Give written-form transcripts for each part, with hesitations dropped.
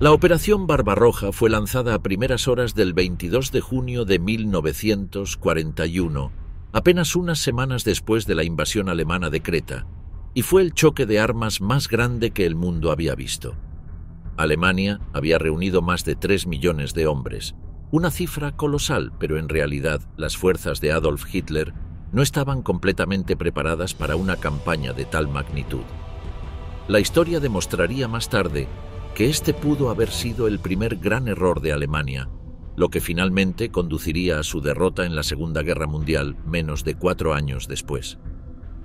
La Operación Barbarroja fue lanzada a primeras horas del 22 de junio de 1941, apenas unas semanas después de la invasión alemana de Creta, y fue el choque de armas más grande que el mundo había visto. Alemania había reunido más de 3 millones de hombres, una cifra colosal, pero en realidad las fuerzas de Adolf Hitler no estaban completamente preparadas para una campaña de tal magnitud. La historia demostraría más tarde que este pudo haber sido el primer gran error de Alemania, lo que finalmente conduciría a su derrota en la Segunda Guerra Mundial menos de 4 años después.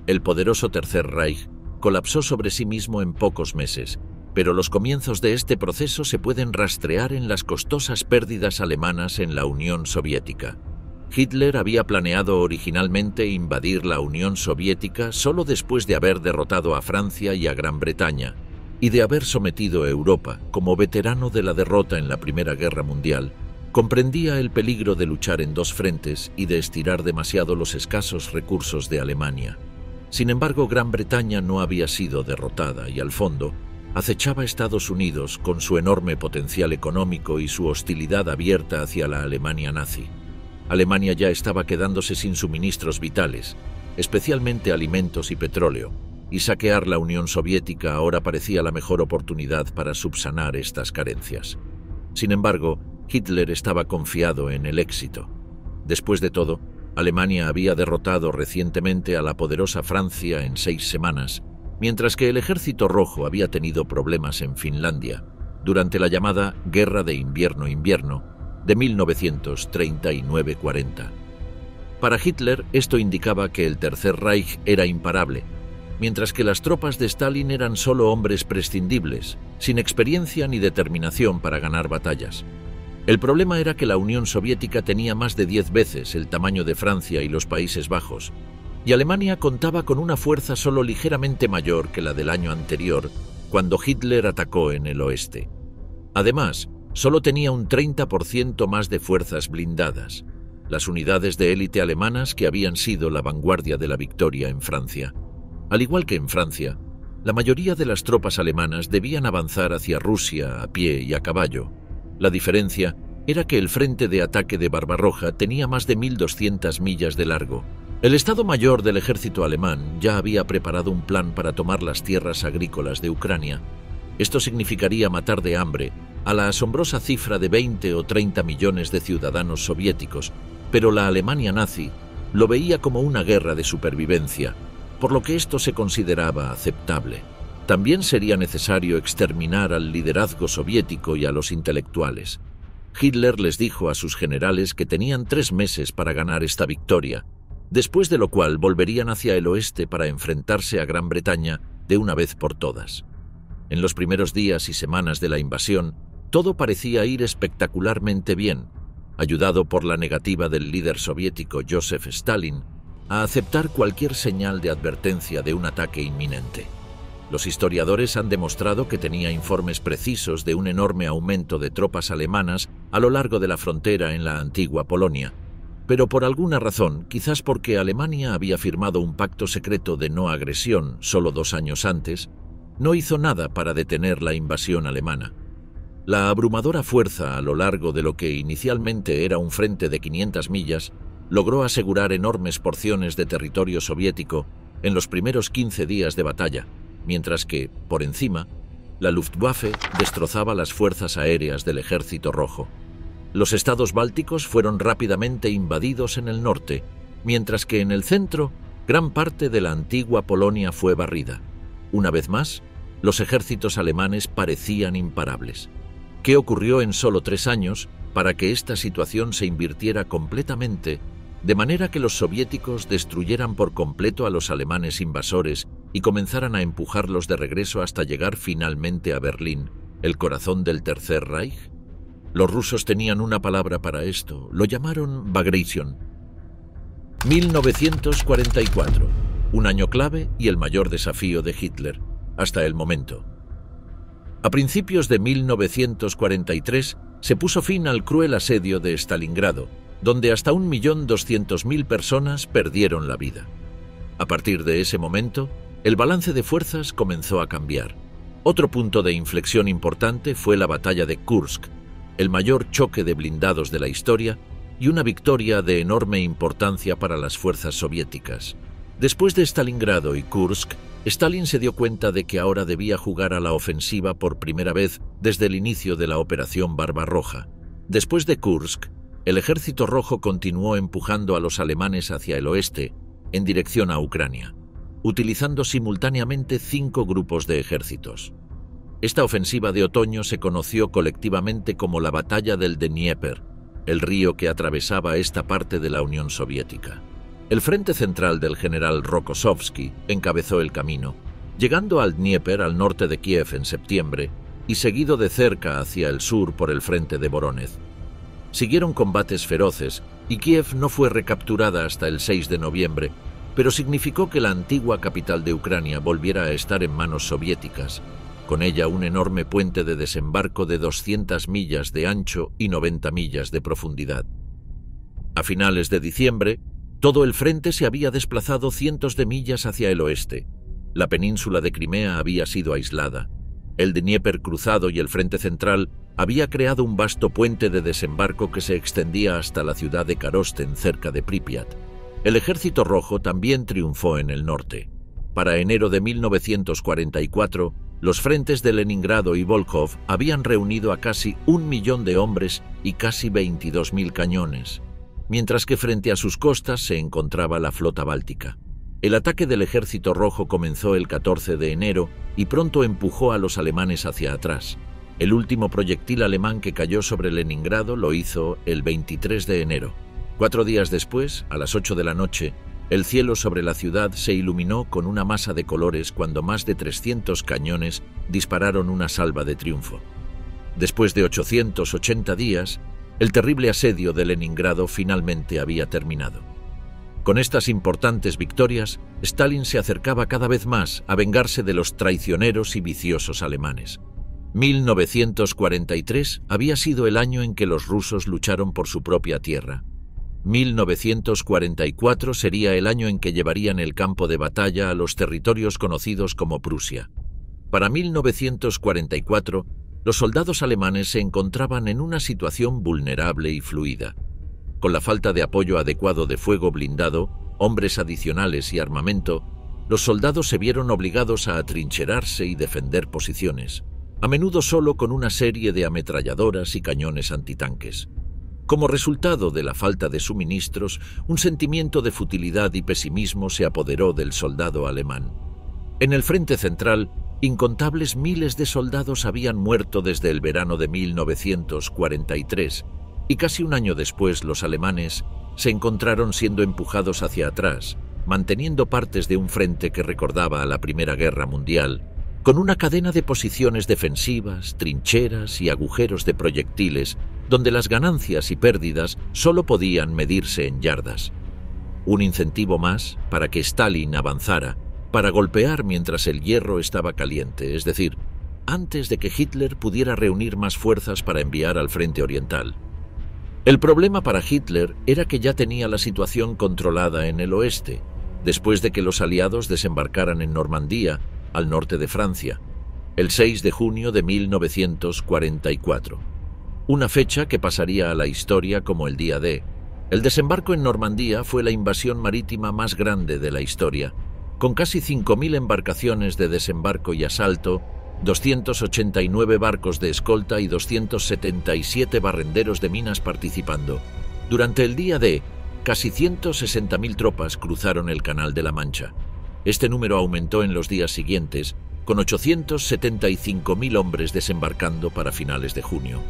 El poderoso Tercer Reich colapsó sobre sí mismo en pocos meses, pero los comienzos de este proceso se pueden rastrear en las costosas pérdidas alemanas en la Unión Soviética. Hitler había planeado originalmente invadir la Unión Soviética solo después de haber derrotado a Francia y a Gran Bretaña, y de haber sometido a Europa. Como veterano de la derrota en la Primera Guerra Mundial, comprendía el peligro de luchar en dos frentes y de estirar demasiado los escasos recursos de Alemania. Sin embargo, Gran Bretaña no había sido derrotada y, al fondo, acechaba a Estados Unidos con su enorme potencial económico y su hostilidad abierta hacia la Alemania nazi. Alemania ya estaba quedándose sin suministros vitales, especialmente alimentos y petróleo, y saquear la Unión Soviética ahora parecía la mejor oportunidad para subsanar estas carencias. Sin embargo, Hitler estaba confiado en el éxito. Después de todo, Alemania había derrotado recientemente a la poderosa Francia en 6 semanas, mientras que el Ejército Rojo había tenido problemas en Finlandia, durante la llamada Guerra de Invierno-Invierno de 1939-40. Para Hitler, esto indicaba que el Tercer Reich era imparable, mientras que las tropas de Stalin eran solo hombres prescindibles, sin experiencia ni determinación para ganar batallas. El problema era que la Unión Soviética tenía más de 10 veces el tamaño de Francia y los Países Bajos, y Alemania contaba con una fuerza solo ligeramente mayor que la del año anterior, cuando Hitler atacó en el oeste. Además, solo tenía un 30% más de fuerzas blindadas, las unidades de élite alemanas que habían sido la vanguardia de la victoria en Francia. Al igual que en Francia, la mayoría de las tropas alemanas debían avanzar hacia Rusia a pie y a caballo. La diferencia era que el frente de ataque de Barbarroja tenía más de 1.200 millas de largo. El Estado Mayor del ejército alemán ya había preparado un plan para tomar las tierras agrícolas de Ucrania. Esto significaría matar de hambre a la asombrosa cifra de 20 o 30 millones de ciudadanos soviéticos, pero la Alemania nazi lo veía como una guerra de supervivencia, por lo que esto se consideraba aceptable. También sería necesario exterminar al liderazgo soviético y a los intelectuales. Hitler les dijo a sus generales que tenían 3 meses para ganar esta victoria, después de lo cual volverían hacia el oeste para enfrentarse a Gran Bretaña de una vez por todas. En los primeros días y semanas de la invasión, todo parecía ir espectacularmente bien, ayudado por la negativa del líder soviético Joseph Stalin a aceptar cualquier señal de advertencia de un ataque inminente. Los historiadores han demostrado que tenía informes precisos de un enorme aumento de tropas alemanas a lo largo de la frontera en la antigua Polonia, pero por alguna razón, quizás porque Alemania había firmado un pacto secreto de no agresión solo 2 años antes, no hizo nada para detener la invasión alemana. La abrumadora fuerza a lo largo de lo que inicialmente era un frente de 500 millas logró asegurar enormes porciones de territorio soviético en los primeros 15 días de batalla, mientras que, por encima, la Luftwaffe destrozaba las fuerzas aéreas del Ejército Rojo. Los estados bálticos fueron rápidamente invadidos en el norte, mientras que en el centro, gran parte de la antigua Polonia fue barrida. Una vez más, los ejércitos alemanes parecían imparables. ¿Qué ocurrió en solo 3 años para que esta situación se invirtiera completamente, de manera que los soviéticos destruyeran por completo a los alemanes invasores y comenzaran a empujarlos de regreso hasta llegar finalmente a Berlín, el corazón del Tercer Reich? Los rusos tenían una palabra para esto, lo llamaron Bagration. 1944, un año clave y el mayor desafío de Hitler, hasta el momento. A principios de 1943 se puso fin al cruel asedio de Stalingrado, donde hasta 1.200.000 personas perdieron la vida. A partir de ese momento, el balance de fuerzas comenzó a cambiar. Otro punto de inflexión importante fue la batalla de Kursk, el mayor choque de blindados de la historia y una victoria de enorme importancia para las fuerzas soviéticas. Después de Stalingrado y Kursk, Stalin se dio cuenta de que ahora debía jugar a la ofensiva por primera vez desde el inicio de la Operación Barbarroja. Después de Kursk, el Ejército Rojo continuó empujando a los alemanes hacia el oeste, en dirección a Ucrania, utilizando simultáneamente 5 grupos de ejércitos. Esta ofensiva de otoño se conoció colectivamente como la Batalla del Dnieper, el río que atravesaba esta parte de la Unión Soviética. El frente central del general Rokossovski encabezó el camino, llegando al Dnieper al norte de Kiev en septiembre y seguido de cerca hacia el sur por el frente de Voronezh. Siguieron combates feroces y Kiev no fue recapturada hasta el 6 de noviembre, pero significó que la antigua capital de Ucrania volviera a estar en manos soviéticas, con ella un enorme puente de desembarco de 200 millas de ancho y 90 millas de profundidad. A finales de diciembre, todo el frente se había desplazado cientos de millas hacia el oeste. La península de Crimea había sido aislada. El Dnieper cruzado y el frente central había creado un vasto puente de desembarco que se extendía hasta la ciudad de Korosten, cerca de Pripyat. El Ejército Rojo también triunfó en el norte. Para enero de 1944, los frentes de Leningrado y Volkhov habían reunido a casi 1 millón de hombres y casi 22.000 cañones, mientras que frente a sus costas se encontraba la flota báltica. El ataque del Ejército Rojo comenzó el 14 de enero y pronto empujó a los alemanes hacia atrás. El último proyectil alemán que cayó sobre Leningrado lo hizo el 23 de enero. 4 días después, a las 8 de la noche, el cielo sobre la ciudad se iluminó con una masa de colores cuando más de 300 cañones dispararon una salva de triunfo. Después de 880 días, el terrible asedio de Leningrado finalmente había terminado. Con estas importantes victorias, Stalin se acercaba cada vez más a vengarse de los traicioneros y viciosos alemanes. 1943 había sido el año en que los rusos lucharon por su propia tierra. 1944 sería el año en que llevarían el campo de batalla a los territorios conocidos como Prusia. Para 1944, los soldados alemanes se encontraban en una situación vulnerable y fluida. Con la falta de apoyo adecuado de fuego blindado, hombres adicionales y armamento, los soldados se vieron obligados a atrincherarse y defender posiciones, a menudo solo con una serie de ametralladoras y cañones antitanques. Como resultado de la falta de suministros, un sentimiento de futilidad y pesimismo se apoderó del soldado alemán. En el frente central, incontables miles de soldados habían muerto desde el verano de 1943, y casi un año después los alemanes se encontraron siendo empujados hacia atrás, manteniendo partes de un frente que recordaba a la Primera Guerra Mundial, con una cadena de posiciones defensivas, trincheras y agujeros de proyectiles, donde las ganancias y pérdidas solo podían medirse en yardas. Un incentivo más para que Stalin avanzara, para golpear mientras el hierro estaba caliente, es decir, antes de que Hitler pudiera reunir más fuerzas para enviar al frente oriental. El problema para Hitler era que ya tenía la situación controlada en el oeste, después de que los aliados desembarcaran en Normandía, al norte de Francia, el 6 de junio de 1944. Una fecha que pasaría a la historia como el día D. El desembarco en Normandía fue la invasión marítima más grande de la historia, con casi 5.000 embarcaciones de desembarco y asalto, 289 barcos de escolta y 277 barrenderos de minas participando. Durante el día D, casi 160.000 tropas cruzaron el Canal de la Mancha. Este número aumentó en los días siguientes, con 875.000 hombres desembarcando para finales de junio.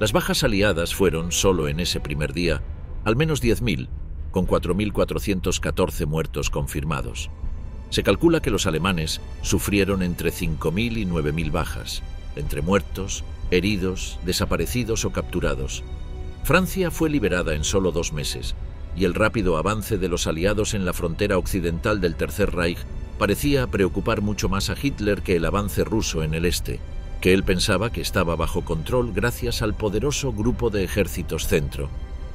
Las bajas aliadas fueron, solo en ese primer día, al menos 10.000, con 4.414 muertos confirmados. Se calcula que los alemanes sufrieron entre 5.000 y 9.000 bajas, entre muertos, heridos, desaparecidos o capturados. Francia fue liberada en solo 2 meses, y el rápido avance de los aliados en la frontera occidental del Tercer Reich parecía preocupar mucho más a Hitler que el avance ruso en el este, que él pensaba que estaba bajo control gracias al poderoso grupo de ejércitos centro.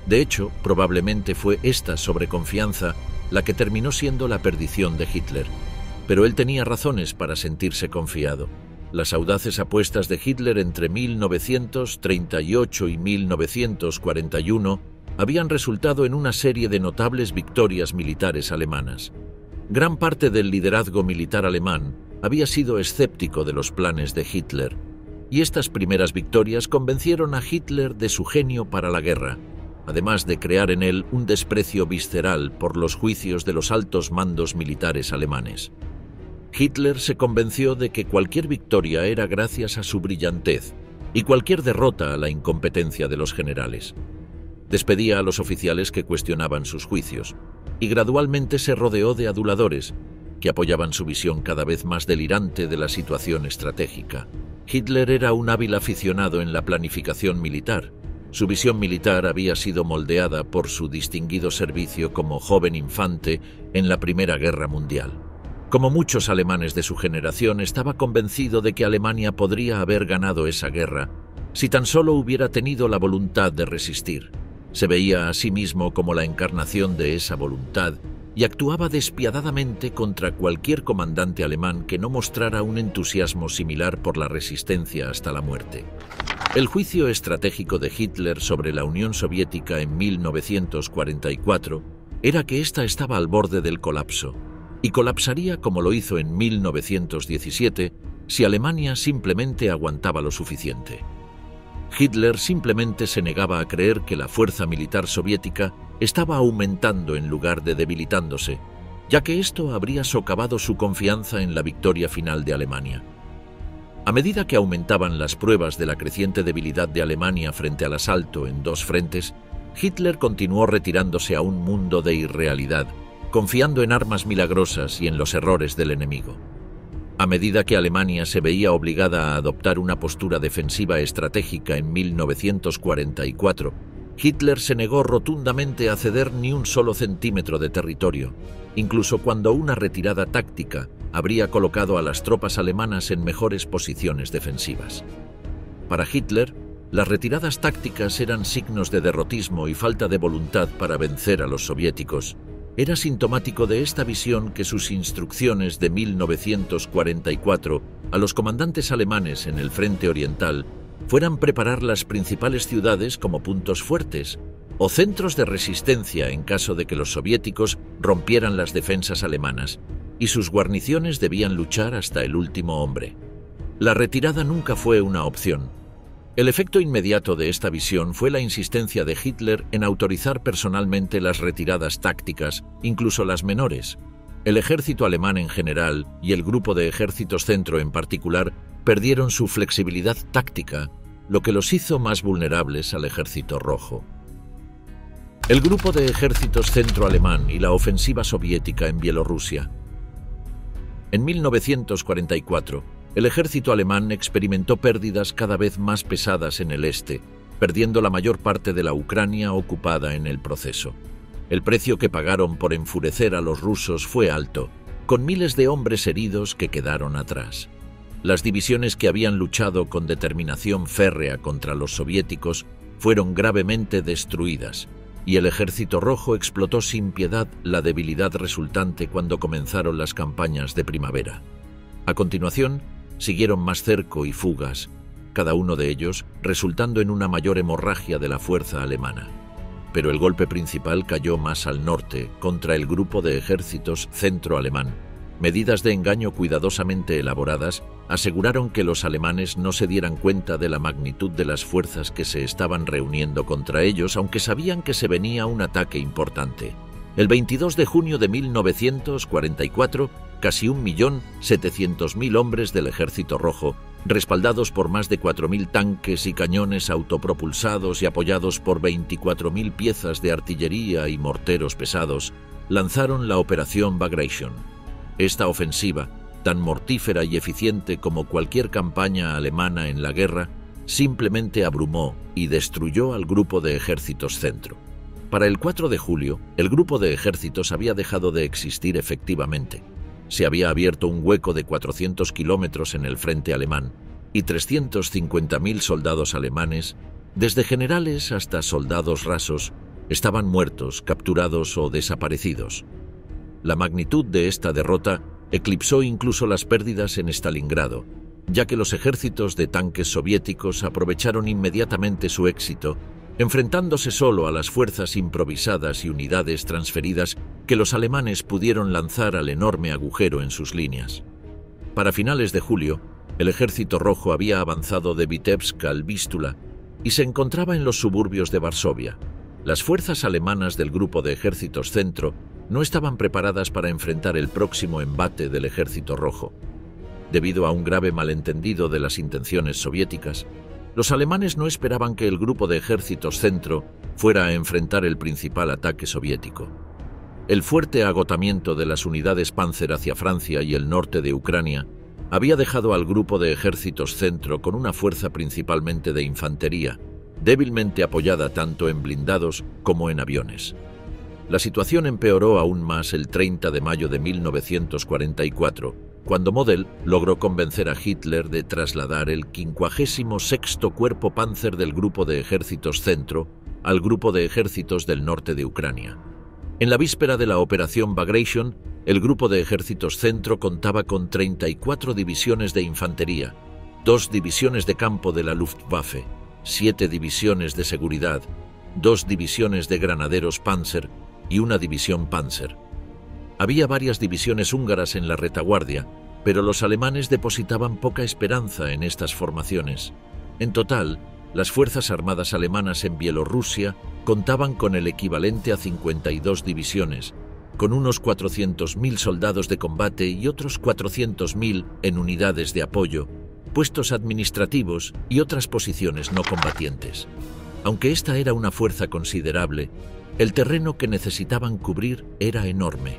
De hecho, probablemente fue esta sobreconfianza la que terminó siendo la perdición de Hitler. Pero él tenía razones para sentirse confiado. Las audaces apuestas de Hitler entre 1938 y 1941 habían resultado en una serie de notables victorias militares alemanas. Gran parte del liderazgo militar alemán había sido escéptico de los planes de Hitler, y estas primeras victorias convencieron a Hitler de su genio para la guerra, además de crear en él un desprecio visceral por los juicios de los altos mandos militares alemanes. Hitler se convenció de que cualquier victoria era gracias a su brillantez y cualquier derrota a la incompetencia de los generales. Despedía a los oficiales que cuestionaban sus juicios y gradualmente se rodeó de aduladores que apoyaban su visión cada vez más delirante de la situación estratégica. Hitler era un hábil aficionado en la planificación militar. Su visión militar había sido moldeada por su distinguido servicio como joven infante en la Primera Guerra Mundial. Como muchos alemanes de su generación, estaba convencido de que Alemania podría haber ganado esa guerra si tan solo hubiera tenido la voluntad de resistir. Se veía a sí mismo como la encarnación de esa voluntad y actuaba despiadadamente contra cualquier comandante alemán que no mostrara un entusiasmo similar por la resistencia hasta la muerte. El juicio estratégico de Hitler sobre la Unión Soviética en 1944 era que ésta estaba al borde del colapso, y colapsaría como lo hizo en 1917 si Alemania simplemente aguantaba lo suficiente. Hitler simplemente se negaba a creer que la fuerza militar soviética estaba aumentando en lugar de debilitándose, ya que esto habría socavado su confianza en la victoria final de Alemania. A medida que aumentaban las pruebas de la creciente debilidad de Alemania frente al asalto en dos frentes, Hitler continuó retirándose a un mundo de irrealidad, confiando en armas milagrosas y en los errores del enemigo. A medida que Alemania se veía obligada a adoptar una postura defensiva estratégica en 1944, Hitler se negó rotundamente a ceder ni un solo centímetro de territorio, incluso cuando una retirada táctica habría colocado a las tropas alemanas en mejores posiciones defensivas. Para Hitler, las retiradas tácticas eran signos de derrotismo y falta de voluntad para vencer a los soviéticos. Era sintomático de esta visión que sus instrucciones de 1944 a los comandantes alemanes en el frente oriental fueran preparar las principales ciudades como puntos fuertes o centros de resistencia en caso de que los soviéticos rompieran las defensas alemanas, y sus guarniciones debían luchar hasta el último hombre. La retirada nunca fue una opción. El efecto inmediato de esta visión fue la insistencia de Hitler en autorizar personalmente las retiradas tácticas, incluso las menores. El ejército alemán en general y el grupo de ejércitos centro en particular perdieron su flexibilidad táctica, lo que los hizo más vulnerables al ejército rojo. El grupo de ejércitos centro alemán y la ofensiva soviética en Bielorrusia. En 1944, el ejército alemán experimentó pérdidas cada vez más pesadas en el este, perdiendo la mayor parte de la Ucrania ocupada en el proceso. El precio que pagaron por enfurecer a los rusos fue alto, con miles de hombres heridos que quedaron atrás. Las divisiones que habían luchado con determinación férrea contra los soviéticos fueron gravemente destruidas, y el ejército rojo explotó sin piedad la debilidad resultante cuando comenzaron las campañas de primavera. A continuación, siguieron más cerco y fugas, cada uno de ellos resultando en una mayor hemorragia de la fuerza alemana. Pero el golpe principal cayó más al norte, contra el grupo de ejércitos centro-alemán. Medidas de engaño cuidadosamente elaboradas aseguraron que los alemanes no se dieran cuenta de la magnitud de las fuerzas que se estaban reuniendo contra ellos, aunque sabían que se venía un ataque importante. El 22 de junio de 1944, casi 1.700.000 hombres del Ejército Rojo, respaldados por más de 4.000 tanques y cañones autopropulsados y apoyados por 24.000 piezas de artillería y morteros pesados, lanzaron la Operación Bagration. Esta ofensiva, tan mortífera y eficiente como cualquier campaña alemana en la guerra, simplemente abrumó y destruyó al grupo de ejércitos centro. Para el 4 de julio, el grupo de ejércitos había dejado de existir efectivamente. Se había abierto un hueco de 400 kilómetros en el frente alemán y 350.000 soldados alemanes, desde generales hasta soldados rasos, estaban muertos, capturados o desaparecidos. La magnitud de esta derrota eclipsó incluso las pérdidas en Stalingrado, ya que los ejércitos de tanques soviéticos aprovecharon inmediatamente su éxito, enfrentándose solo a las fuerzas improvisadas y unidades transferidas que los alemanes pudieron lanzar al enorme agujero en sus líneas. Para finales de julio, el Ejército Rojo había avanzado de Vitebsk al Vístula y se encontraba en los suburbios de Varsovia. Las fuerzas alemanas del Grupo de Ejércitos Centro no estaban preparadas para enfrentar el próximo embate del Ejército Rojo. Debido a un grave malentendido de las intenciones soviéticas, los alemanes no esperaban que el Grupo de Ejércitos Centro fuera a enfrentar el principal ataque soviético. El fuerte agotamiento de las unidades Panzer hacia Francia y el norte de Ucrania había dejado al Grupo de Ejércitos Centro con una fuerza principalmente de infantería, débilmente apoyada tanto en blindados como en aviones. La situación empeoró aún más el 30 de mayo de 1944, cuando Model logró convencer a Hitler de trasladar el 56º Cuerpo Panzer del Grupo de Ejércitos Centro al Grupo de Ejércitos del norte de Ucrania. En la víspera de la Operación Bagration, el Grupo de Ejércitos Centro contaba con 34 divisiones de infantería, 2 divisiones de campo de la Luftwaffe, 7 divisiones de seguridad, 2 divisiones de granaderos Panzer y una división Panzer. Había varias divisiones húngaras en la retaguardia, pero los alemanes depositaban poca esperanza en estas formaciones. En total, las Fuerzas Armadas alemanas en Bielorrusia contaban con el equivalente a 52 divisiones, con unos 400.000 soldados de combate y otros 400.000 en unidades de apoyo, puestos administrativos y otras posiciones no combatientes. Aunque esta era una fuerza considerable, el terreno que necesitaban cubrir era enorme.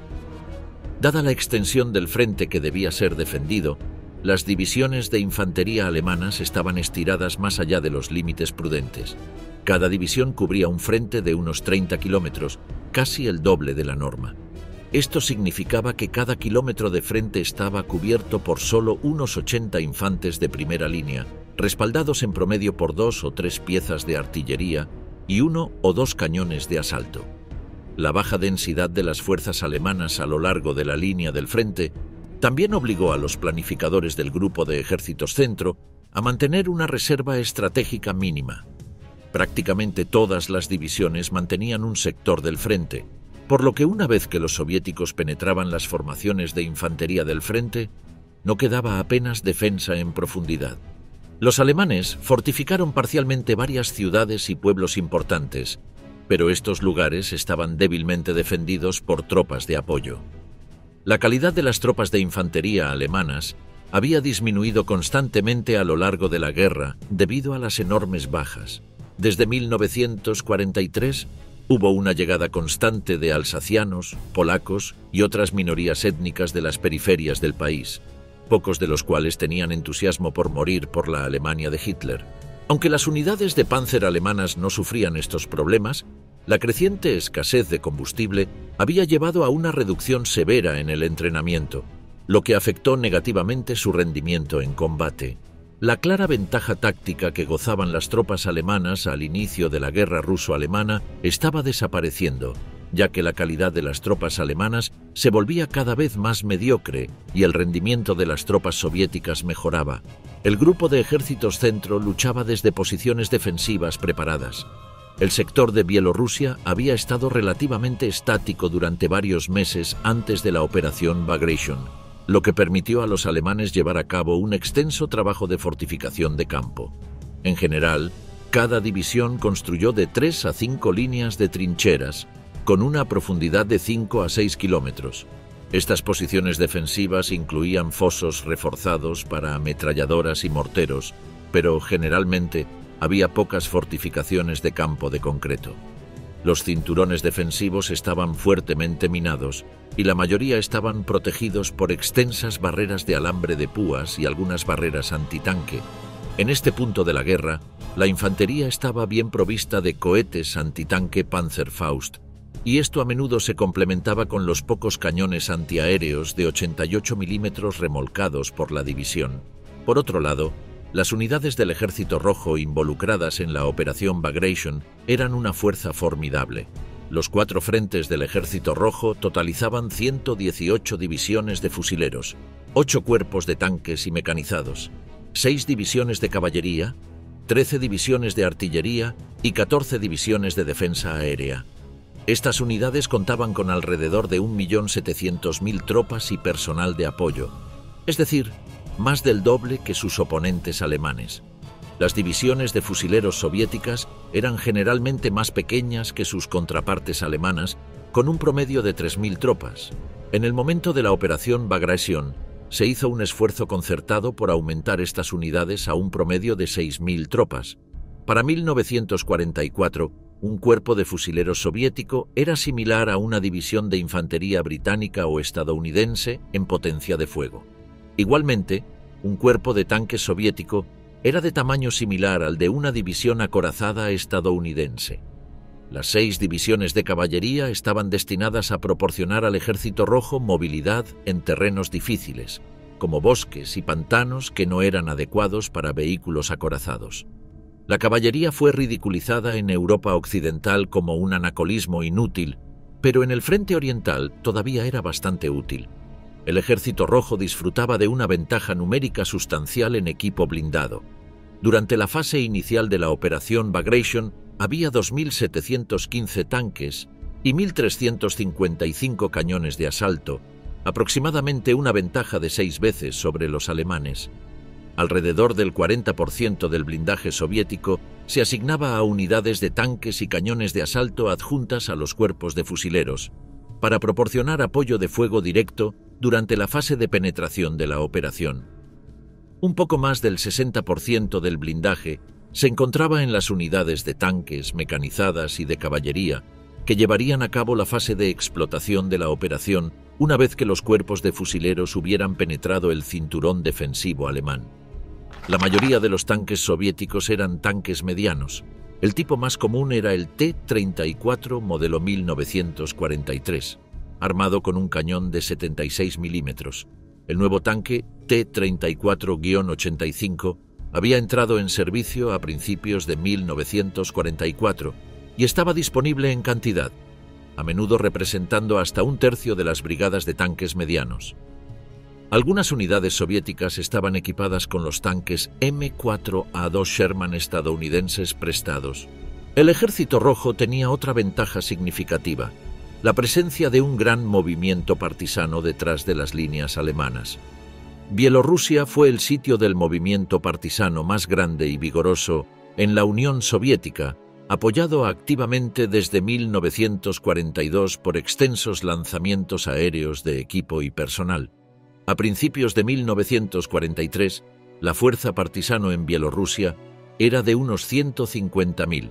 Dada la extensión del frente que debía ser defendido, las divisiones de infantería alemanas estaban estiradas más allá de los límites prudentes. Cada división cubría un frente de unos 30 kilómetros, casi el doble de la norma. Esto significaba que cada kilómetro de frente estaba cubierto por solo unos 80 infantes de primera línea, respaldados en promedio por 2 o 3 piezas de artillería y 1 o 2 cañones de asalto. La baja densidad de las fuerzas alemanas a lo largo de la línea del frente también obligó a los planificadores del Grupo de Ejércitos Centro a mantener una reserva estratégica mínima. Prácticamente todas las divisiones mantenían un sector del frente, por lo que una vez que los soviéticos penetraban las formaciones de infantería del frente, no quedaba apenas defensa en profundidad. Los alemanes fortificaron parcialmente varias ciudades y pueblos importantes, pero estos lugares estaban débilmente defendidos por tropas de apoyo. La calidad de las tropas de infantería alemanas había disminuido constantemente a lo largo de la guerra debido a las enormes bajas. Desde 1943 hubo una llegada constante de alsacianos, polacos y otras minorías étnicas de las periferias del país, pocos de los cuales tenían entusiasmo por morir por la Alemania de Hitler. Aunque las unidades de Panzer alemanas no sufrían estos problemas, la creciente escasez de combustible había llevado a una reducción severa en el entrenamiento, lo que afectó negativamente su rendimiento en combate. La clara ventaja táctica que gozaban las tropas alemanas al inicio de la guerra ruso-alemana estaba desapareciendo, ya que la calidad de las tropas alemanas se volvía cada vez más mediocre y el rendimiento de las tropas soviéticas mejoraba. El Grupo de Ejércitos Centro luchaba desde posiciones defensivas preparadas. El sector de Bielorrusia había estado relativamente estático durante varios meses antes de la Operación Bagration, lo que permitió a los alemanes llevar a cabo un extenso trabajo de fortificación de campo. En general, cada división construyó de 3 a 5 líneas de trincheras, con una profundidad de 5 a 6 kilómetros. Estas posiciones defensivas incluían fosos reforzados para ametralladoras y morteros, pero generalmente había pocas fortificaciones de campo de concreto. Los cinturones defensivos estaban fuertemente minados y la mayoría estaban protegidos por extensas barreras de alambre de púas y algunas barreras antitanque. En este punto de la guerra, la infantería estaba bien provista de cohetes antitanque Panzerfaust, y esto a menudo se complementaba con los pocos cañones antiaéreos de 88 milímetros remolcados por la división. Por otro lado, las unidades del Ejército Rojo involucradas en la Operación Bagration eran una fuerza formidable. Los 4 frentes del Ejército Rojo totalizaban 118 divisiones de fusileros, 8 cuerpos de tanques y mecanizados, 6 divisiones de caballería, 13 divisiones de artillería y 14 divisiones de defensa aérea. Estas unidades contaban con alrededor de 1.700.000 tropas y personal de apoyo, es decir, más del doble que sus oponentes alemanes. Las divisiones de fusileros soviéticas eran generalmente más pequeñas que sus contrapartes alemanas, con un promedio de 3.000 tropas. En el momento de la operación Bagration, se hizo un esfuerzo concertado por aumentar estas unidades a un promedio de 6.000 tropas. Para 1944, un cuerpo de fusileros soviético era similar a una división de infantería británica o estadounidense en potencia de fuego. Igualmente, un cuerpo de tanques soviético era de tamaño similar al de una división acorazada estadounidense. Las 6 divisiones de caballería estaban destinadas a proporcionar al Ejército Rojo movilidad en terrenos difíciles, como bosques y pantanos que no eran adecuados para vehículos acorazados. La caballería fue ridiculizada en Europa Occidental como un anacronismo inútil, pero en el frente oriental todavía era bastante útil. El Ejército Rojo disfrutaba de una ventaja numérica sustancial en equipo blindado. Durante la fase inicial de la operación Bagration había 2.715 tanques y 1.355 cañones de asalto, aproximadamente una ventaja de 6 veces sobre los alemanes. Alrededor del 40% del blindaje soviético se asignaba a unidades de tanques y cañones de asalto adjuntas a los cuerpos de fusileros, para proporcionar apoyo de fuego directo durante la fase de penetración de la operación. Un poco más del 60% del blindaje se encontraba en las unidades de tanques, mecanizadas y de caballería, que llevarían a cabo la fase de explotación de la operación una vez que los cuerpos de fusileros hubieran penetrado el cinturón defensivo alemán. La mayoría de los tanques soviéticos eran tanques medianos. El tipo más común era el T-34 modelo 1943, armado con un cañón de 76 milímetros. El nuevo tanque T-34-85 había entrado en servicio a principios de 1944 y estaba disponible en cantidad, a menudo representando hasta un tercio de las brigadas de tanques medianos. Algunas unidades soviéticas estaban equipadas con los tanques M4A2 Sherman estadounidenses prestados. El Ejército Rojo tenía otra ventaja significativa: la presencia de un gran movimiento partisano detrás de las líneas alemanas. Bielorrusia fue el sitio del movimiento partisano más grande y vigoroso en la Unión Soviética, apoyado activamente desde 1942 por extensos lanzamientos aéreos de equipo y personal. A principios de 1943, la fuerza partisano en Bielorrusia era de unos 150.000.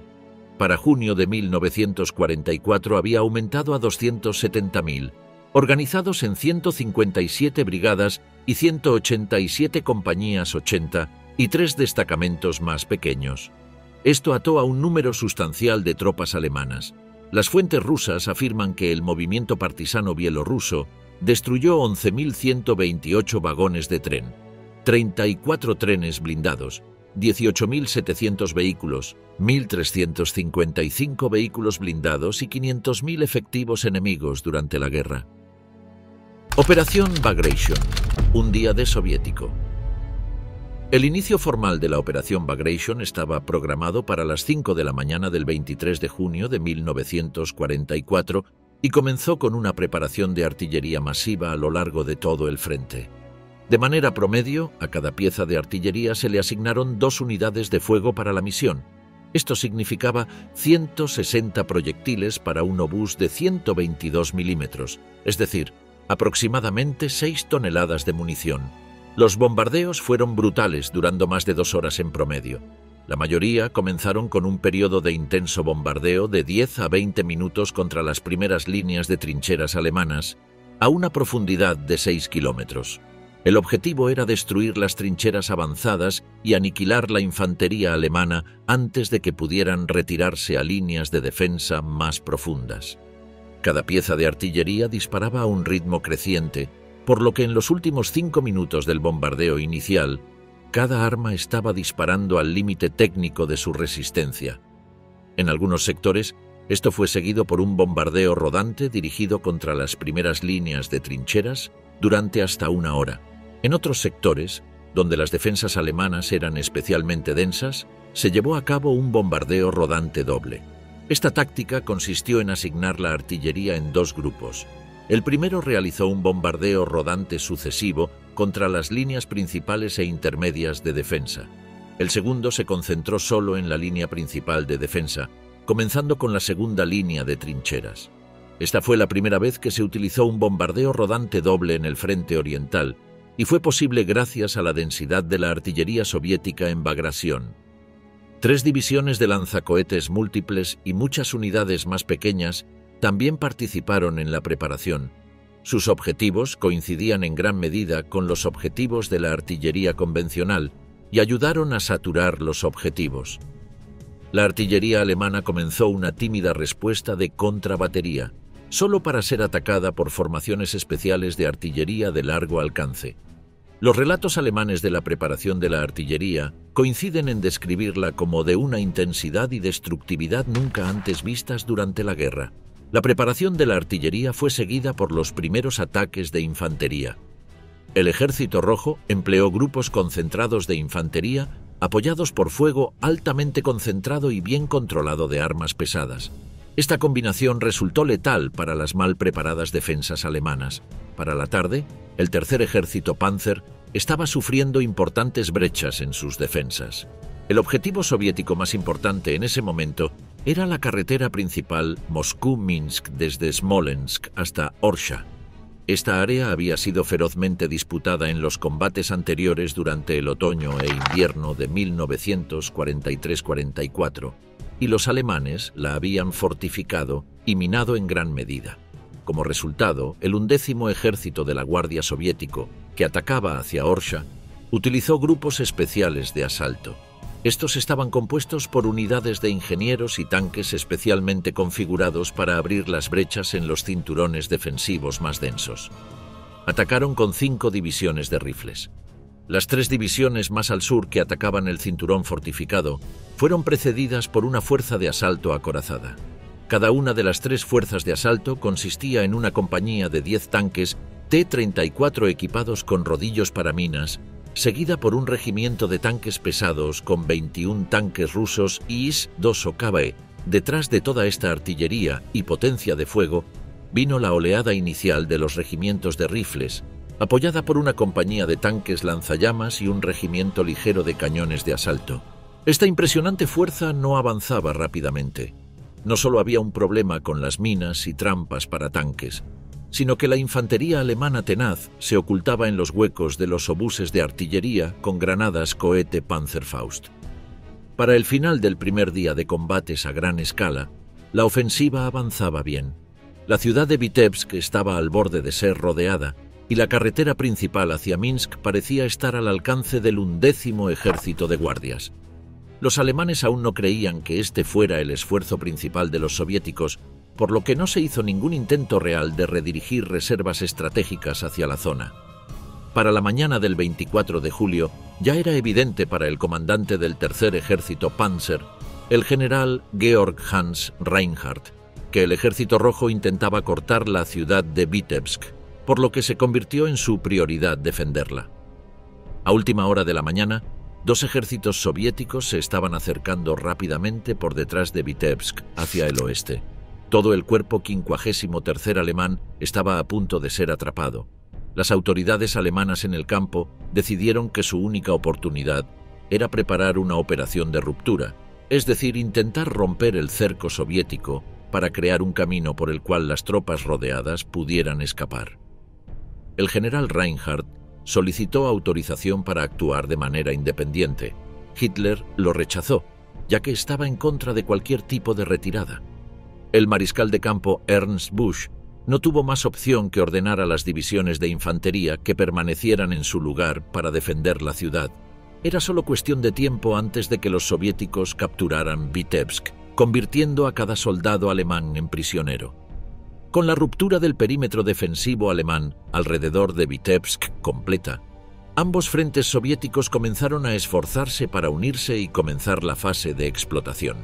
Para junio de 1944 había aumentado a 270.000, organizados en 157 brigadas y 187 compañías 80 y 3 destacamentos más pequeños. Esto ató a un número sustancial de tropas alemanas. Las fuentes rusas afirman que el movimiento partisano bielorruso destruyó 11.128 vagones de tren, 34 trenes blindados, 18.700 vehículos, 1.355 vehículos blindados y 500.000 efectivos enemigos durante la guerra. Operación Bagration, un día de soviético. El inicio formal de la Operación Bagration estaba programado para las 5 de la mañana del 23 de junio de 1944 y comenzó con una preparación de artillería masiva a lo largo de todo el frente. De manera promedio, a cada pieza de artillería se le asignaron 2 unidades de fuego para la misión. Esto significaba 160 proyectiles para un obús de 122 milímetros, es decir, aproximadamente 6 toneladas de munición. Los bombardeos fueron brutales, durando más de 2 horas en promedio. La mayoría comenzaron con un periodo de intenso bombardeo de 10 a 20 minutos contra las primeras líneas de trincheras alemanas, a una profundidad de 6 kilómetros. El objetivo era destruir las trincheras avanzadas y aniquilar la infantería alemana antes de que pudieran retirarse a líneas de defensa más profundas. Cada pieza de artillería disparaba a un ritmo creciente, por lo que en los últimos 5 minutos del bombardeo inicial, cada arma estaba disparando al límite técnico de su resistencia. En algunos sectores, esto fue seguido por un bombardeo rodante dirigido contra las primeras líneas de trincheras durante hasta 1 hora. En otros sectores, donde las defensas alemanas eran especialmente densas, se llevó a cabo un bombardeo rodante doble. Esta táctica consistió en asignar la artillería en dos grupos. El primero realizó un bombardeo rodante sucesivo contra las líneas principales e intermedias de defensa. El segundo se concentró solo en la línea principal de defensa, comenzando con la segunda línea de trincheras. Esta fue la primera vez que se utilizó un bombardeo rodante doble en el frente oriental, y fue posible gracias a la densidad de la artillería soviética en Bagratión. 3 divisiones de lanzacohetes múltiples y muchas unidades más pequeñas también participaron en la preparación. Sus objetivos coincidían en gran medida con los objetivos de la artillería convencional y ayudaron a saturar los objetivos. La artillería alemana comenzó una tímida respuesta de contrabatería, solo para ser atacada por formaciones especiales de artillería de largo alcance. Los relatos alemanes de la preparación de la artillería coinciden en describirla como de una intensidad y destructividad nunca antes vistas durante la guerra. La preparación de la artillería fue seguida por los primeros ataques de infantería. El Ejército Rojo empleó grupos concentrados de infantería apoyados por fuego altamente concentrado y bien controlado de armas pesadas. Esta combinación resultó letal para las mal preparadas defensas alemanas. Para la tarde, el Tercer Ejército Panzer estaba sufriendo importantes brechas en sus defensas. El objetivo soviético más importante en ese momento era la carretera principal Moscú-Minsk desde Smolensk hasta Orsha. Esta área había sido ferozmente disputada en los combates anteriores durante el otoño e invierno de 1943-44, y los alemanes la habían fortificado y minado en gran medida. Como resultado, el 11º Ejército de la Guardia Soviético, que atacaba hacia Orsha, utilizó grupos especiales de asalto. Estos estaban compuestos por unidades de ingenieros y tanques especialmente configurados para abrir las brechas en los cinturones defensivos más densos. Atacaron con 5 divisiones de rifles. Las 3 divisiones más al sur que atacaban el cinturón fortificado fueron precedidas por una fuerza de asalto acorazada. Cada una de las 3 fuerzas de asalto consistía en una compañía de 10 tanques T-34 equipados con rodillos para minas, seguida por un regimiento de tanques pesados con 21 tanques rusos IS-2 Okabe. Detrás de toda esta artillería y potencia de fuego, vino la oleada inicial de los regimientos de rifles, apoyada por una compañía de tanques lanzallamas y un regimiento ligero de cañones de asalto. Esta impresionante fuerza no avanzaba rápidamente. No solo había un problema con las minas y trampas para tanques, sino que la infantería alemana tenaz se ocultaba en los huecos de los obuses de artillería con granadas cohete Panzerfaust. Para el final del primer día de combates a gran escala, la ofensiva avanzaba bien. La ciudad de Vitebsk estaba al borde de ser rodeada y la carretera principal hacia Minsk parecía estar al alcance del 11º Ejército de Guardias. Los alemanes aún no creían que este fuera el esfuerzo principal de los soviéticos, por lo que no se hizo ningún intento real de redirigir reservas estratégicas hacia la zona. Para la mañana del 24 de julio, ya era evidente para el comandante del Tercer Ejército Panzer, el general Georg Hans Reinhardt, que el Ejército Rojo intentaba cortar la ciudad de Vitebsk, por lo que se convirtió en su prioridad defenderla. A última hora de la mañana, 2 ejércitos soviéticos se estaban acercando rápidamente por detrás de Vitebsk hacia el oeste. Todo el cuerpo 53 alemán estaba a punto de ser atrapado. Las autoridades alemanas en el campo decidieron que su única oportunidad era preparar una operación de ruptura, es decir, intentar romper el cerco soviético para crear un camino por el cual las tropas rodeadas pudieran escapar. El general Reinhardt solicitó autorización para actuar de manera independiente. Hitler lo rechazó, ya que estaba en contra de cualquier tipo de retirada. El mariscal de campo Ernst Busch no tuvo más opción que ordenar a las divisiones de infantería que permanecieran en su lugar para defender la ciudad. Era solo cuestión de tiempo antes de que los soviéticos capturaran Vitebsk, convirtiendo a cada soldado alemán en prisionero. Con la ruptura del perímetro defensivo alemán alrededor de Vitebsk completa, ambos frentes soviéticos comenzaron a esforzarse para unirse y comenzar la fase de explotación.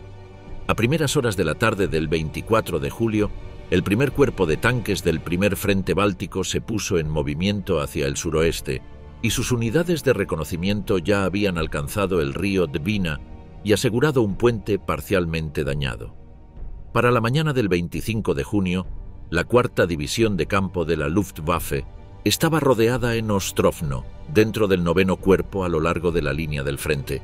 A primeras horas de la tarde del 24 de julio, el primer cuerpo de tanques del primer frente báltico se puso en movimiento hacia el suroeste, y sus unidades de reconocimiento ya habían alcanzado el río Dvina y asegurado un puente parcialmente dañado. Para la mañana del 25 de junio, la cuarta división de campo de la Luftwaffe estaba rodeada en Ostrovno, dentro del 9º cuerpo a lo largo de la línea del frente,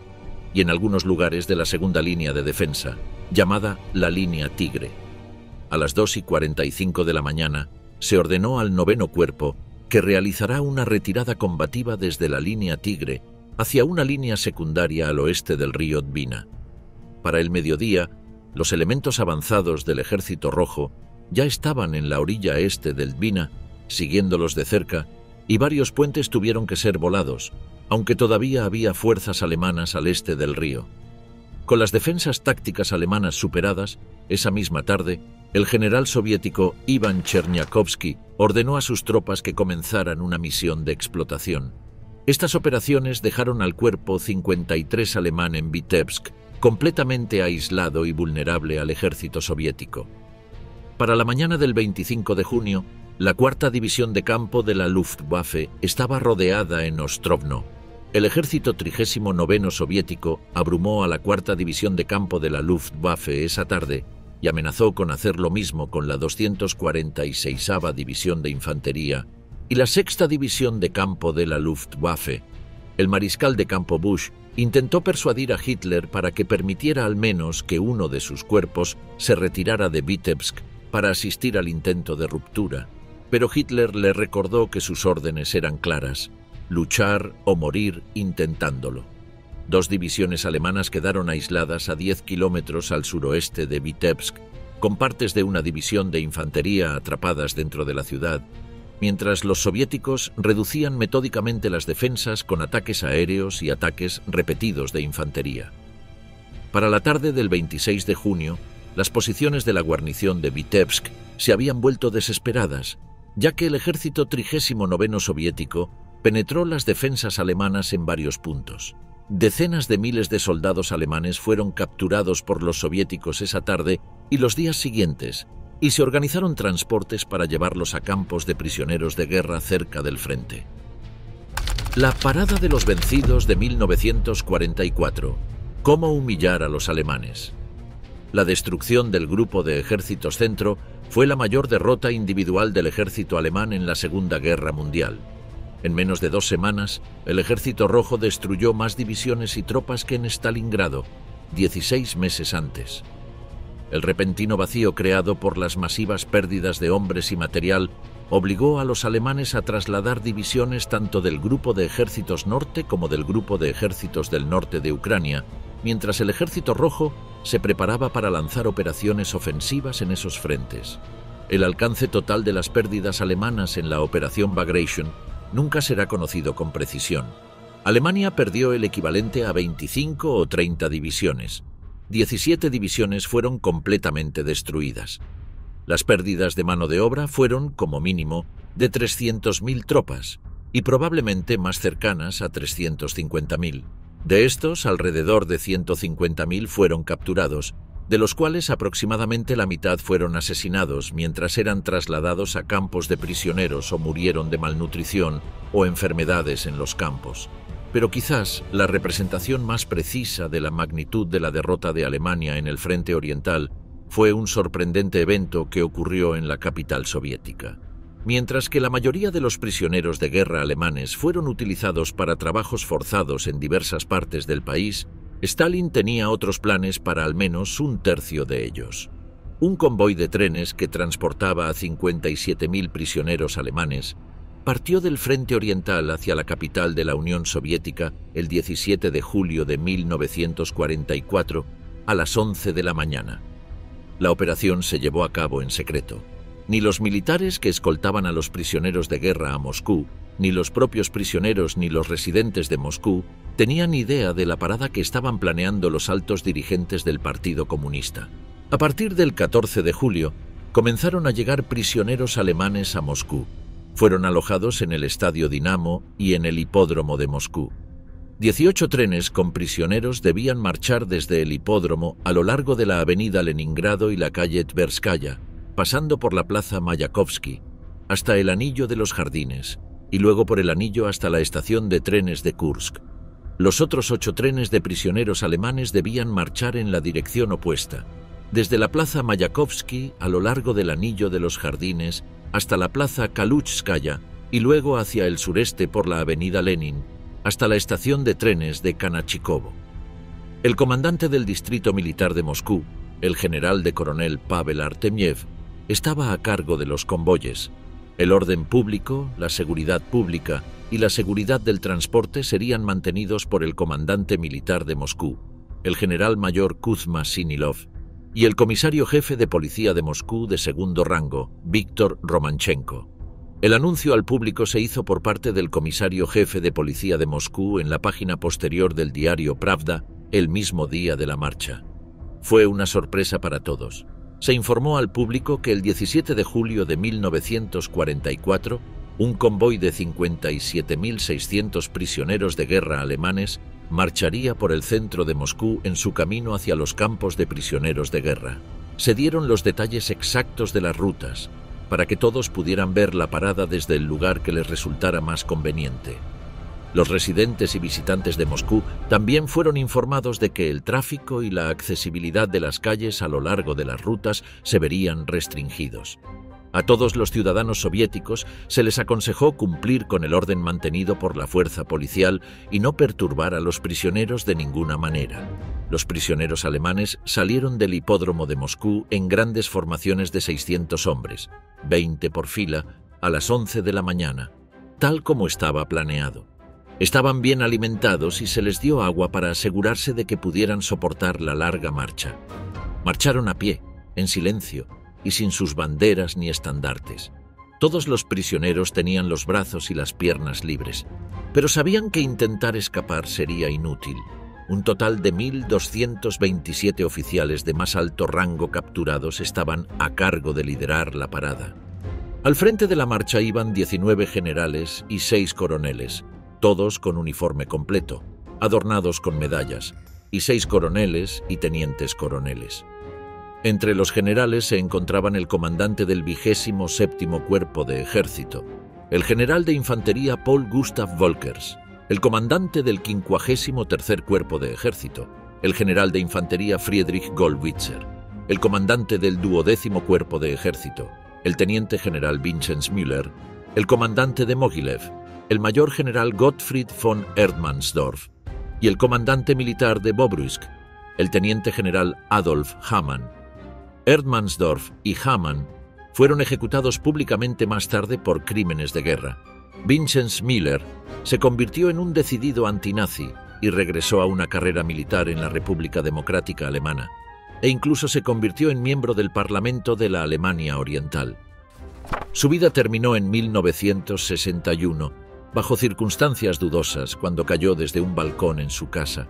y en algunos lugares de la segunda línea de defensa, llamada la línea Tigre. A las 2:45 de la mañana, se ordenó al 9º cuerpo que realizará una retirada combativa desde la línea Tigre hacia una línea secundaria al oeste del río Dvina. Para el mediodía, los elementos avanzados del Ejército Rojo ya estaban en la orilla este del Dvina, siguiéndolos de cerca, y varios puentes tuvieron que ser volados, aunque todavía había fuerzas alemanas al este del río. Con las defensas tácticas alemanas superadas, esa misma tarde, el general soviético Ivan Cherniakovsky ordenó a sus tropas que comenzaran una misión de explotación. Estas operaciones dejaron al cuerpo 53 alemán en Vitebsk, completamente aislado y vulnerable al ejército soviético. Para la mañana del 25 de junio, la cuarta división de campo de la Luftwaffe estaba rodeada en Ostrovno. El ejército 39º soviético abrumó a la cuarta división de campo de la Luftwaffe esa tarde y amenazó con hacer lo mismo con la 246ª División de Infantería y la sexta división de campo de la Luftwaffe. El mariscal de campo Busch intentó persuadir a Hitler para que permitiera al menos que uno de sus cuerpos se retirara de Vitebsk para asistir al intento de ruptura, pero Hitler le recordó que sus órdenes eran claras: luchar o morir intentándolo. 2 divisiones alemanas quedaron aisladas a 10 kilómetros al suroeste de Vitebsk, con partes de una división de infantería atrapadas dentro de la ciudad, mientras los soviéticos reducían metódicamente las defensas con ataques aéreos y ataques repetidos de infantería. Para la tarde del 26 de junio, las posiciones de la guarnición de Vitebsk se habían vuelto desesperadas, ya que el ejército 39º soviético penetró las defensas alemanas en varios puntos. Decenas de miles de soldados alemanes fueron capturados por los soviéticos esa tarde y los días siguientes, y se organizaron transportes para llevarlos a campos de prisioneros de guerra cerca del frente. La parada de los vencidos de 1944. ¿Cómo humillar a los alemanes? La destrucción del Grupo de Ejércitos Centro fue la mayor derrota individual del ejército alemán en la Segunda Guerra Mundial. En menos de 2 semanas, el Ejército Rojo destruyó más divisiones y tropas que en Stalingrado, 16 meses antes. El repentino vacío creado por las masivas pérdidas de hombres y material obligó a los alemanes a trasladar divisiones tanto del Grupo de Ejércitos Norte como del Grupo de Ejércitos del Norte de Ucrania, mientras el Ejército Rojo se preparaba para lanzar operaciones ofensivas en esos frentes. El alcance total de las pérdidas alemanas en la Operación Bagration nunca será conocido con precisión. Alemania perdió el equivalente a 25 o 30 divisiones. 17 divisiones fueron completamente destruidas. Las pérdidas de mano de obra fueron, como mínimo, de 300.000 tropas y probablemente más cercanas a 350.000. De estos, alrededor de 150.000 fueron capturados, de los cuales aproximadamente la mitad fueron asesinados mientras eran trasladados a campos de prisioneros o murieron de malnutrición o enfermedades en los campos. Pero quizás la representación más precisa de la magnitud de la derrota de Alemania en el frente oriental fue un sorprendente evento que ocurrió en la capital soviética. Mientras que la mayoría de los prisioneros de guerra alemanes fueron utilizados para trabajos forzados en diversas partes del país, Stalin tenía otros planes para al menos un tercio de ellos. Un convoy de trenes que transportaba a 57.000 prisioneros alemanes partió del frente oriental hacia la capital de la Unión Soviética el 17 de julio de 1944 a las 11 de la mañana. La operación se llevó a cabo en secreto. Ni los militares que escoltaban a los prisioneros de guerra a Moscú, ni los propios prisioneros ni los residentes de Moscú tenían idea de la parada que estaban planeando los altos dirigentes del Partido Comunista. A partir del 14 de julio, comenzaron a llegar prisioneros alemanes a Moscú. Fueron alojados en el Estadio Dinamo y en el Hipódromo de Moscú. 18 trenes con prisioneros debían marchar desde el hipódromo a lo largo de la avenida Leningrado y la calle Tverskaya, pasando por la plaza Mayakovsky, hasta el Anillo de los Jardines, y luego por el anillo hasta la estación de trenes de Kursk. Los otros 8 trenes de prisioneros alemanes debían marchar en la dirección opuesta, desde la plaza Mayakovsky a lo largo del anillo de los jardines hasta la plaza Kalutskaya y luego hacia el sureste por la avenida Lenin hasta la estación de trenes de Kanachikovo. El comandante del distrito militar de Moscú, el general de coronel Pavel Artemiev, estaba a cargo de los convoyes. El orden público, la seguridad pública y la seguridad del transporte serían mantenidos por el comandante militar de Moscú, el general mayor Kuzma Sinilov, y el comisario jefe de policía de Moscú de segundo rango, Víctor Romanchenko. El anuncio al público se hizo por parte del comisario jefe de policía de Moscú en la página posterior del diario Pravda el mismo día de la marcha. Fue una sorpresa para todos. Se informó al público que el 17 de julio de 1944, un convoy de 57.600 prisioneros de guerra alemanes marcharía por el centro de Moscú en su camino hacia los campos de prisioneros de guerra. Se dieron los detalles exactos de las rutas, para que todos pudieran ver la parada desde el lugar que les resultara más conveniente. Los residentes y visitantes de Moscú también fueron informados de que el tráfico y la accesibilidad de las calles a lo largo de las rutas se verían restringidos. A todos los ciudadanos soviéticos se les aconsejó cumplir con el orden mantenido por la fuerza policial y no perturbar a los prisioneros de ninguna manera. Los prisioneros alemanes salieron del hipódromo de Moscú en grandes formaciones de 600 hombres, 20 por fila, a las 11 de la mañana, tal como estaba planeado. Estaban bien alimentados y se les dio agua para asegurarse de que pudieran soportar la larga marcha. Marcharon a pie, en silencio, y sin sus banderas ni estandartes. Todos los prisioneros tenían los brazos y las piernas libres, pero sabían que intentar escapar sería inútil. Un total de 1.227 oficiales de más alto rango capturados estaban a cargo de liderar la parada. Al frente de la marcha iban 19 generales y 6 coroneles, todos con uniforme completo, adornados con medallas, y 6 coroneles y tenientes coroneles. Entre los generales se encontraban el comandante del 27º Cuerpo de Ejército, el general de infantería Paul Gustav Volkers, el comandante del 53º Cuerpo de Ejército, el general de infantería Friedrich Gollwitzer, el comandante del 12º Cuerpo de Ejército, el teniente general Vinzenz Müller, el comandante de Mogilev, el mayor general Gottfried von Erdmannsdorf y el comandante militar de Bobruisk, el teniente general Adolf Hamann. Erdmannsdorf y Hamann fueron ejecutados públicamente más tarde por crímenes de guerra. Vinzenz Müller se convirtió en un decidido antinazi y regresó a una carrera militar en la República Democrática Alemana, e incluso se convirtió en miembro del Parlamento de la Alemania Oriental. Su vida terminó en 1961, bajo circunstancias dudosas, cuando cayó desde un balcón en su casa.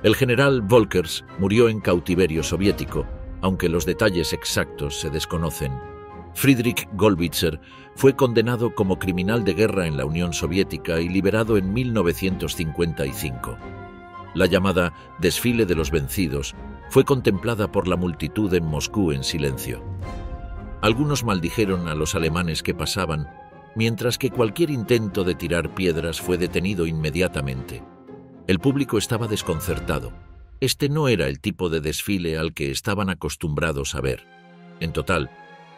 El general Volkers murió en cautiverio soviético, aunque los detalles exactos se desconocen. Friedrich Gollwitzer fue condenado como criminal de guerra en la Unión Soviética y liberado en 1955. La llamada Desfile de los Vencidos fue contemplada por la multitud en Moscú en silencio. Algunos maldijeron a los alemanes que pasaban, mientras que cualquier intento de tirar piedras fue detenido inmediatamente. El público estaba desconcertado. Este no era el tipo de desfile al que estaban acostumbrados a ver. En total,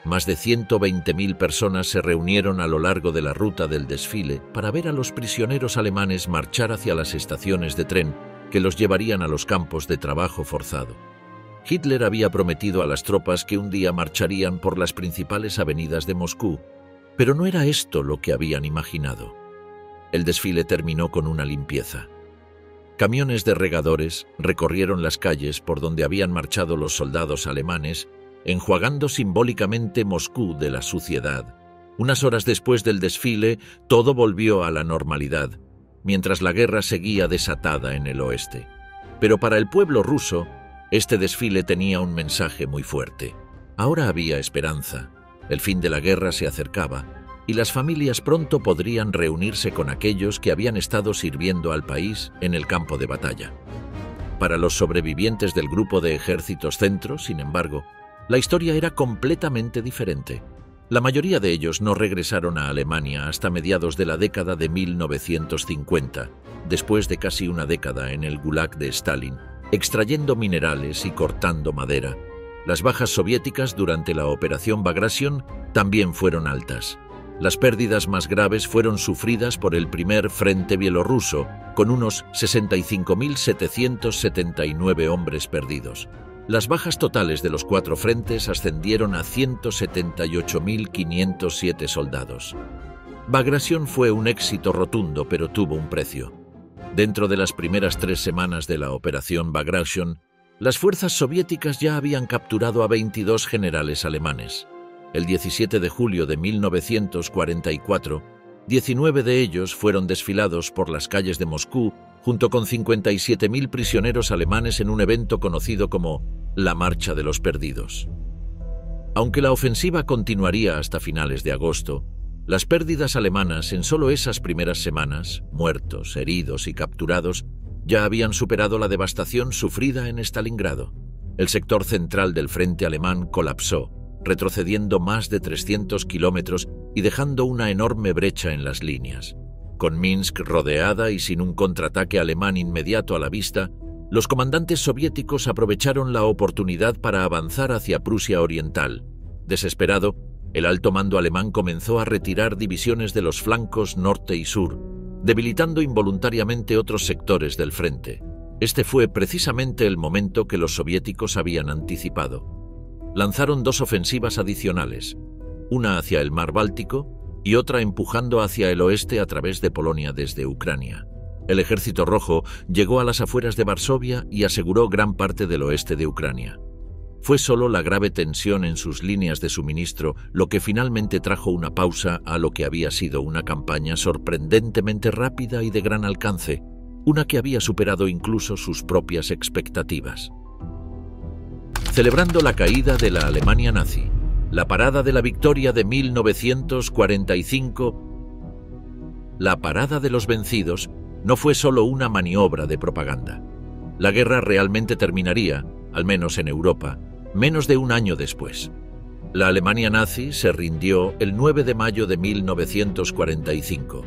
más de 120.000 personas se reunieron a lo largo de la ruta del desfile para ver a los prisioneros alemanes marchar hacia las estaciones de tren que los llevarían a los campos de trabajo forzado. Hitler había prometido a las tropas que un día marcharían por las principales avenidas de Moscú, pero no era esto lo que habían imaginado. El desfile terminó con una limpieza. Camiones de regadores recorrieron las calles por donde habían marchado los soldados alemanes, enjuagando simbólicamente Moscú de la suciedad. Unas horas después del desfile, todo volvió a la normalidad, mientras la guerra seguía desatada en el oeste. Pero para el pueblo ruso, este desfile tenía un mensaje muy fuerte. Ahora había esperanza. El fin de la guerra se acercaba y las familias pronto podrían reunirse con aquellos que habían estado sirviendo al país en el campo de batalla. Para los sobrevivientes del grupo de ejércitos centro, sin embargo, la historia era completamente diferente. La mayoría de ellos no regresaron a Alemania hasta mediados de la década de 1950, después de casi una década en el Gulag de Stalin, extrayendo minerales y cortando madera. Las bajas soviéticas durante la Operación Bagration también fueron altas. Las pérdidas más graves fueron sufridas por el primer frente bielorruso, con unos 65.779 hombres perdidos. Las bajas totales de los 4 frentes ascendieron a 178.507 soldados. Bagration fue un éxito rotundo, pero tuvo un precio. Dentro de las primeras 3 semanas de la Operación Bagration, las fuerzas soviéticas ya habían capturado a 22 generales alemanes. El 17 de julio de 1944, 19 de ellos fueron desfilados por las calles de Moscú junto con 57.000 prisioneros alemanes en un evento conocido como la Marcha de los Perdidos. Aunque la ofensiva continuaría hasta finales de agosto, las pérdidas alemanas en solo esas primeras semanas, muertos, heridos y capturados, ya habían superado la devastación sufrida en Stalingrado. El sector central del frente alemán colapsó, retrocediendo más de 300 kilómetros y dejando una enorme brecha en las líneas. Con Minsk rodeada y sin un contraataque alemán inmediato a la vista, los comandantes soviéticos aprovecharon la oportunidad para avanzar hacia Prusia Oriental. Desesperado, el alto mando alemán comenzó a retirar divisiones de los flancos norte y sur, debilitando involuntariamente otros sectores del frente. Este fue precisamente el momento que los soviéticos habían anticipado. Lanzaron 2 ofensivas adicionales, una hacia el mar Báltico y otra empujando hacia el oeste a través de Polonia desde Ucrania. El Ejército Rojo llegó a las afueras de Varsovia y aseguró gran parte del oeste de Ucrania. Fue solo la grave tensión en sus líneas de suministro lo que finalmente trajo una pausa a lo que había sido una campaña sorprendentemente rápida y de gran alcance, una que había superado incluso sus propias expectativas. Celebrando la caída de la Alemania nazi, la Parada de la Victoria de 1945, la Parada de los Vencidos, no fue solo una maniobra de propaganda. La guerra realmente terminaría, al menos en Europa, menos de un año después. La Alemania nazi se rindió el 9 de mayo de 1945.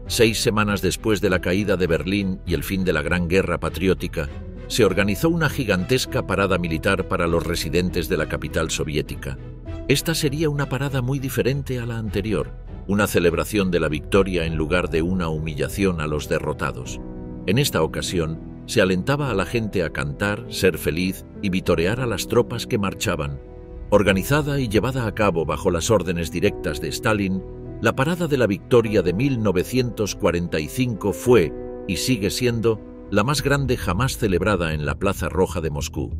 6 semanas después de la caída de Berlín y el fin de la Gran Guerra Patriótica, se organizó una gigantesca parada militar para los residentes de la capital soviética. Esta sería una parada muy diferente a la anterior, una celebración de la victoria en lugar de una humillación a los derrotados. En esta ocasión, se alentaba a la gente a cantar, ser feliz y vitorear a las tropas que marchaban. Organizada y llevada a cabo bajo las órdenes directas de Stalin, la Parada de la Victoria de 1945 fue, y sigue siendo, la más grande jamás celebrada en la Plaza Roja de Moscú.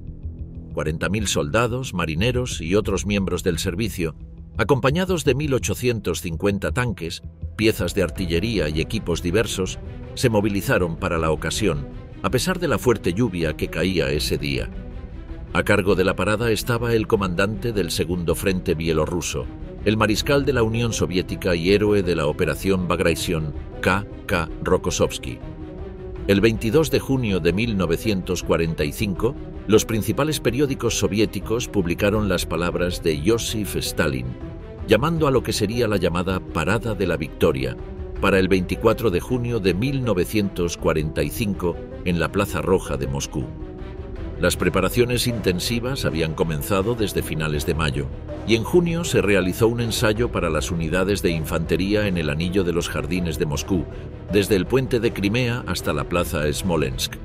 40.000 soldados, marineros y otros miembros del servicio, acompañados de 1.850 tanques, piezas de artillería y equipos diversos, se movilizaron para la ocasión, a pesar de la fuerte lluvia que caía ese día. A cargo de la parada estaba el comandante del Segundo Frente Bielorruso, el mariscal de la Unión Soviética y héroe de la Operación Bagration, K.K. Rokossovsky. El 22 de junio de 1945, los principales periódicos soviéticos publicaron las palabras de Joseph Stalin, llamando a lo que sería la llamada Parada de la Victoria, para el 24 de junio de 1945 en la Plaza Roja de Moscú. Las preparaciones intensivas habían comenzado desde finales de mayo, y en junio se realizó un ensayo para las unidades de infantería en el anillo de los jardines de Moscú, desde el puente de Crimea hasta la plaza Smolensk.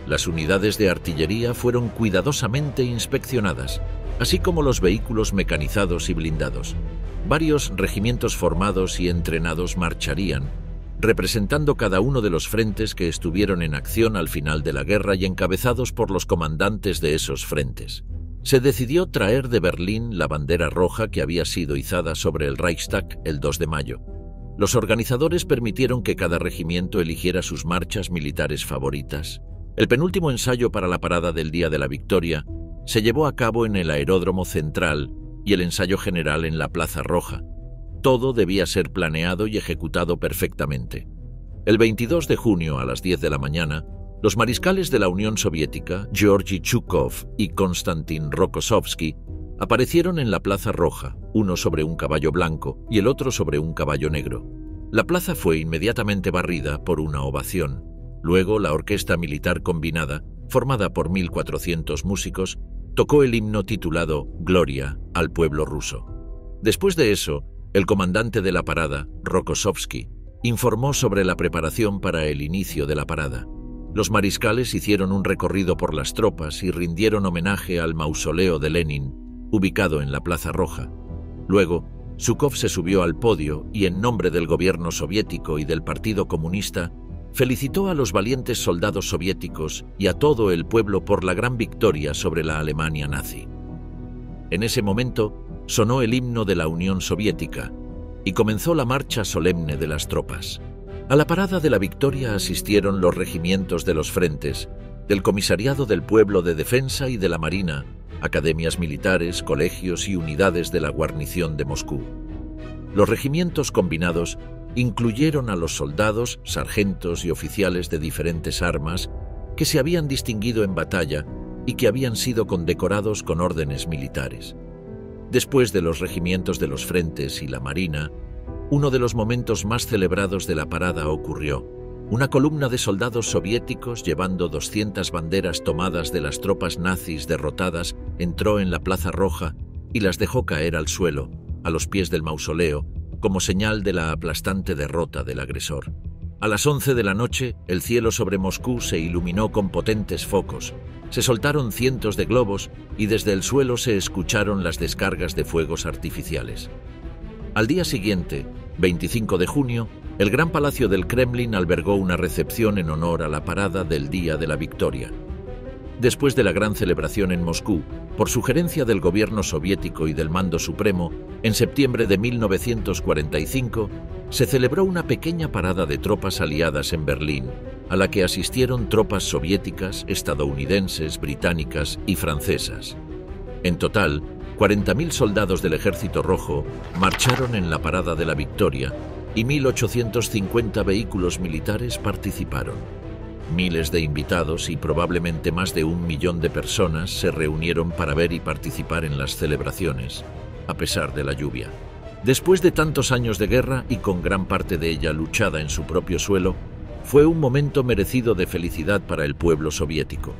Las unidades de artillería fueron cuidadosamente inspeccionadas, así como los vehículos mecanizados y blindados. Varios regimientos formados y entrenados marcharían, representando cada uno de los frentes que estuvieron en acción al final de la guerra y encabezados por los comandantes de esos frentes. Se decidió traer de Berlín la bandera roja que había sido izada sobre el Reichstag el 2 de mayo. Los organizadores permitieron que cada regimiento eligiera sus marchas militares favoritas. El penúltimo ensayo para la parada del Día de la Victoria se llevó a cabo en el Aeródromo Central y el ensayo general en la Plaza Roja. Todo debía ser planeado y ejecutado perfectamente. El 22 de junio a las 10 de la mañana, los mariscales de la Unión Soviética, Georgy Chukov y Konstantin Rokossovsky, Aparecieron en la Plaza Roja, uno sobre un caballo blanco y el otro sobre un caballo negro. La plaza fue inmediatamente barrida por una ovación. Luego, la Orquesta Militar Combinada, formada por 1.400 músicos, tocó el himno titulado Gloria al pueblo ruso. Después de eso, el comandante de la parada, Rokossovski, informó sobre la preparación para el inicio de la parada. Los mariscales hicieron un recorrido por las tropas y rindieron homenaje al mausoleo de Lenin, ubicado en la Plaza Roja. Luego, Zhukov se subió al podio y, en nombre del gobierno soviético y del Partido Comunista, felicitó a los valientes soldados soviéticos y a todo el pueblo por la gran victoria sobre la Alemania nazi. En ese momento, sonó el himno de la Unión Soviética y comenzó la marcha solemne de las tropas. A la parada de la victoria asistieron los regimientos de los frentes, del Comisariado del Pueblo de Defensa y de la Marina, academias militares, colegios y unidades de la guarnición de Moscú. Los regimientos combinados incluyeron a los soldados, sargentos y oficiales de diferentes armas que se habían distinguido en batalla y que habían sido condecorados con órdenes militares. Después de los regimientos de los frentes y la Marina, uno de los momentos más celebrados de la parada ocurrió. Una columna de soldados soviéticos llevando 200 banderas tomadas de las tropas nazis derrotadas entró en la Plaza Roja y las dejó caer al suelo, a los pies del mausoleo, como señal de la aplastante derrota del agresor. A las 11 de la noche, el cielo sobre Moscú se iluminó con potentes focos. Se soltaron cientos de globos y desde el suelo se escucharon las descargas de fuegos artificiales. Al día siguiente, 25 de junio, el Gran Palacio del Kremlin albergó una recepción en honor a la parada del Día de la Victoria. Después de la gran celebración en Moscú, por sugerencia del gobierno soviético y del Mando Supremo, en septiembre de 1945, se celebró una pequeña parada de tropas aliadas en Berlín, a la que asistieron tropas soviéticas, estadounidenses, británicas y francesas. En total, 40.000 soldados del Ejército Rojo marcharon en la Parada de la Victoria y 1.850 vehículos militares participaron. Miles de invitados y probablemente más de 1 millón de personas se reunieron para ver y participar en las celebraciones, a pesar de la lluvia. Después de tantos años de guerra y con gran parte de ella luchada en su propio suelo, fue un momento merecido de felicidad para el pueblo soviético.